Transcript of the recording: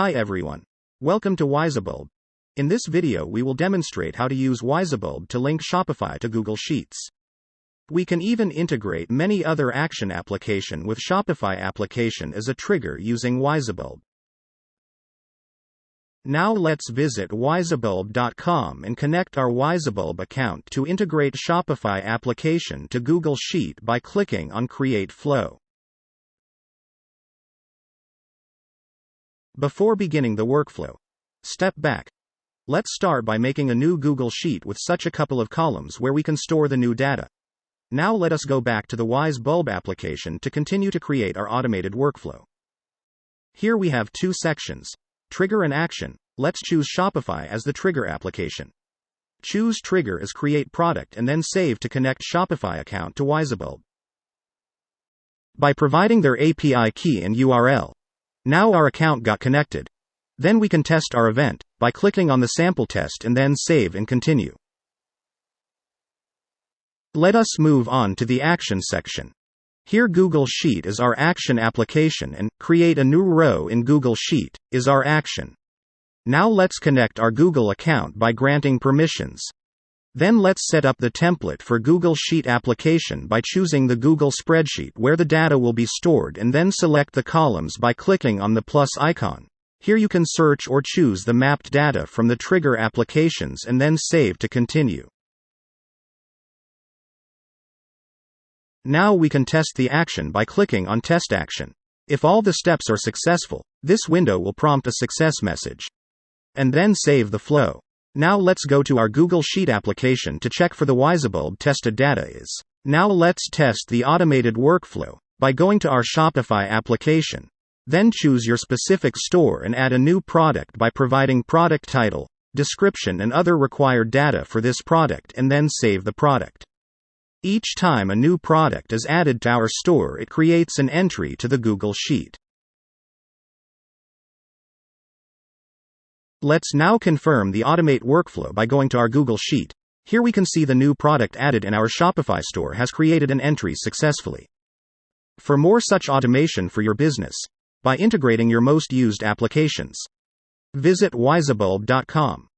Hi everyone. Welcome to Wyzebulb. In this video we will demonstrate how to use Wyzebulb to link Shopify to Google Sheets. We can even integrate many other action application with Shopify application as a trigger using Wyzebulb. Now let's visit wyzebulb.com and connect our Wyzebulb account to Integrate Shopify application to Google Sheet by clicking on Create Flow. Before beginning the workflow, step back. Let's start by making a new Google Sheet with such a couple of columns where we can store the new data. Now let us go back to the Wyzebulb application to continue to create our automated workflow. Here we have two sections, Trigger and Action. Let's choose Shopify as the trigger application. Choose Trigger as Create Product and then save to connect Shopify account to Wyzebulb. By providing their API key and URL, now our account got connected. Then we can test our event by clicking on the sample test and then save and continue. Let us move on to the Action section. Here Google Sheet is our action application and create a new row in Google Sheet is our action. Now let's connect our Google account by granting permissions. Then let's set up the template for Google Sheet application by choosing the Google Spreadsheet where the data will be stored and then select the columns by clicking on the plus icon. Here you can search or choose the mapped data from the trigger applications and then save to continue. Now we can test the action by clicking on Test Action. If all the steps are successful, this window will prompt a success message. And then save the flow. Now let's go to our Google Sheet application to check for the Wyzebulb tested data is. Now let's test the automated workflow by going to our Shopify application. Then choose your specific store and add a new product by providing product title, description and other required data for this product and then save the product. Each time a new product is added to our store, it creates an entry to the Google Sheet. Let's now confirm the automate workflow by going to our Google Sheet. Here we can see the new product added in our Shopify store has created an entry successfully. For more such automation for your business, by integrating your most used applications, visit wyzebulb.com.